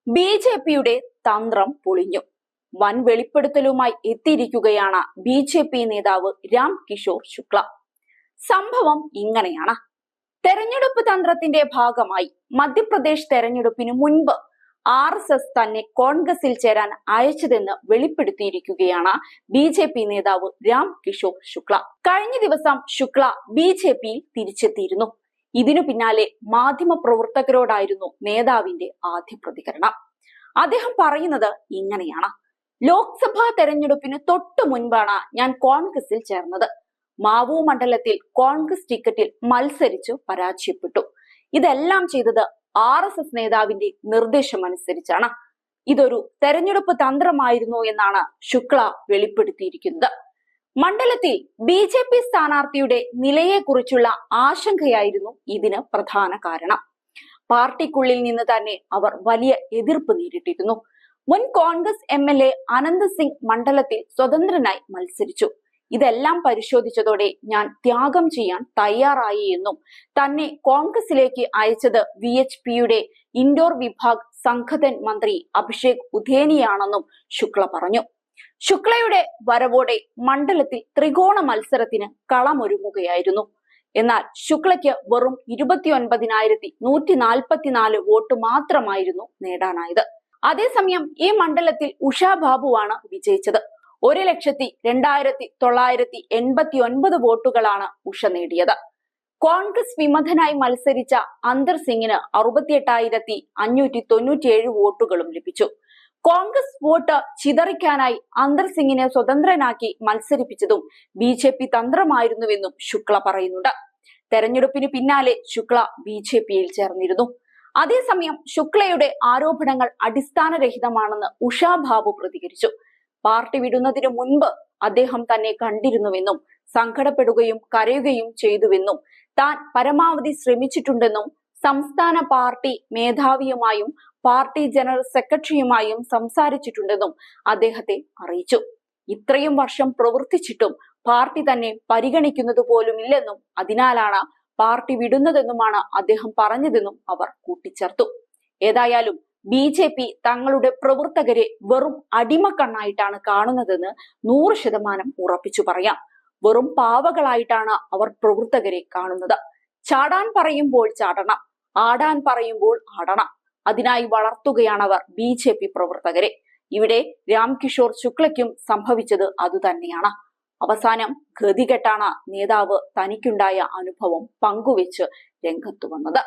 ബി.ജെ.പിയുടെ തന്ത്രം പൊളിഞ്ഞു. വൻ വെളിപ്പെടുത്തലുമായി എത്തിയിരിക്കുകയാണ് ബി.ജെ.പി നേതാവ് രാം കിഷോർ ശുക്ല. സംഭവം ഇങ്ങനെയാണ്. തെരഞ്ഞെടുപ്പ് തന്ത്രത്തിന്റെ ഭാഗമായി മധ്യപ്രദേശ് തെരഞ്ഞെടുപ്പിന് മുൻപ് RSS തന്നെ കോൺഗ്രസിൽ ചേരാൻ അയച്ചതെന്ന് വെളിപ്പെടുത്തിയിരിക്കുകയാണ് ബി.ജെ.പി നേതാവ് രാം കിഷോർ ശുക്ല. കഴിഞ്ഞ ദിവസം ശുക്ല ബി.ജെ.പിയിൽ തിരിച്ചെത്തിയിരുന്നു. ഇതിനു പിന്നാലെ മാധ്യമ പ്രവർത്തകരോടായിരുന്നു നേതാവിന്റെ ആദ്യ പ്രതികരണം. അദ്ദേഹം പറയുന്നത് ഇങ്ങനെയാണ്: ലോക്സഭാ തെരഞ്ഞെടുപ്പിന് തൊട്ടു മുൻപാണ് ഞാൻ കോൺഗ്രസിൽ ചേർന്നത്. മാവൂ മണ്ഡലത്തിൽ കോൺഗ്രസ് ടിക്കറ്റിൽ മത്സരിച്ചു പരാജയപ്പെട്ടു. ഇതെല്ലാം ചെയ്തത് RSS നേതാവിന്റെ നിർദ്ദേശമനുസരിച്ചാണ്. ഇതൊരു തെരഞ്ഞെടുപ്പ് തന്ത്രമായിരുന്നു എന്നാണ് ശുക്ല വെളിപ്പെടുത്തിയിരിക്കുന്നത്. മണ്ഡലത്തിൽ ബി.ജെ.പി സ്ഥാനാർത്ഥിയുടെ നിലയെക്കുറിച്ചുള്ള ആശങ്കയായിരുന്നു ഇതിന് പ്രധാന കാരണം. പാർട്ടിക്കുള്ളിൽ നിന്ന് തന്നെ അവർ വലിയ എതിർപ്പ് നേരിട്ടിരുന്നു. മുൻ കോൺഗ്രസ് MLA അനന്ത് സിംഗ് മണ്ഡലത്തിൽ സ്വതന്ത്രനായി മത്സരിച്ചു. ഇതെല്ലാം പരിശോധിച്ചതോടെ ഞാൻ ത്യാഗം ചെയ്യാൻ തയ്യാറായി എന്നും തന്നെ കോൺഗ്രസിലേക്ക് അയച്ചത് VHPയുടെ ഇൻഡോർ വിഭാഗ് സംഘടൻ മന്ത്രി അഭിഷേക് ഉധേനിയാണെന്നും ശുക്ല പറഞ്ഞു. ശുക്ലയുടെ വരവോടെ മണ്ഡലത്തിൽ ത്രികോണ മത്സരത്തിന് കളമൊരുങ്ങുകയായിരുന്നു. എന്നാൽ ശുക്ലയ്ക്ക് വെറും 29,144 വോട്ട് മാത്രമായിരുന്നു നേടാനായത്. അതേസമയം ഈ മണ്ഡലത്തിൽ ഉഷ ബാബുവാണ് വിജയിച്ചത്. 1,02,989 വോട്ടുകളാണ് ഉഷ നേടിയത്. കോൺഗ്രസ് വിമതനായി മത്സരിച്ച അന്തർ സിംഗിന് 68,597 വോട്ടുകളും ലഭിച്ചു. കോൺഗ്രസ് വോട്ട് ചിതറിക്കാനായി അന്തർ സിംഗിനെ സ്വതന്ത്രനാക്കി മത്സരിപ്പിച്ചതും ബി.ജെ.പി തന്ത്രമായിരുന്നുവെന്നും ശുക്ല പറയുന്നുണ്ട്. തെരഞ്ഞെടുപ്പിന് പിന്നാലെ ശുക്ല ബി.ജെ.പിയിൽ ചേർന്നിരുന്നു. അതേസമയം ശുക്ലയുടെ ആരോപണങ്ങൾ അടിസ്ഥാനരഹിതമാണെന്ന് ഉഷ ബാബു പ്രതികരിച്ചു. പാർട്ടി വിടുന്നതിന് മുൻപ് അദ്ദേഹം തന്നെ കണ്ടിരുന്നുവെന്നും സങ്കടപ്പെടുകയും കരയുകയും ചെയ്തുവെന്നും താൻ പരമാവധി ശ്രമിച്ചിട്ടുണ്ടെന്നും സംസ്ഥാന പാർട്ടി മേധാവിയുമായും പാർട്ടി ജനറൽ സെക്രട്ടറിയുമായും സംസാരിച്ചിട്ടുണ്ടെന്നും അദ്ദേഹത്തെ അറിയിച്ചു. ഇത്രയും വർഷം പ്രവർത്തിച്ചിട്ടും പാർട്ടി തന്നെ പരിഗണിക്കുന്നത് പോലുമില്ലെന്നും അതിനാലാണ് പാർട്ടി വിടുന്നതെന്നുമാണ് അദ്ദേഹം പറഞ്ഞതെന്നും അവർ കൂട്ടിച്ചേർത്തു. ഏതായാലും ബി.ജെ.പി തങ്ങളുടെ പ്രവർത്തകരെ വെറും അടിമക്കണ്ണായിട്ടാണ് കാണുന്നതെന്ന് 100% ഉറപ്പിച്ചു പറയാം. വെറും പാവകളായിട്ടാണ് അവർ പ്രവർത്തകരെ കാണുന്നത്. ചാടാൻ പറയുമ്പോൾ ചാടണം, ആടാൻ പറയുമ്പോൾ ആടണം. അതിനായി വളർത്തുകയാണവർ ബി.ജെ.പി പ്രവർത്തകരെ. ഇവിടെ രാം കിഷോർ ശുക്ലയ്ക്കും സംഭവിച്ചത് അതുതന്നെയാണ്. അവസാനം ഗതികെട്ടാണ് നേതാവ് തനിക്കുണ്ടായ അനുഭവം പങ്കുവെച്ച് രംഗത്തു വന്നത്.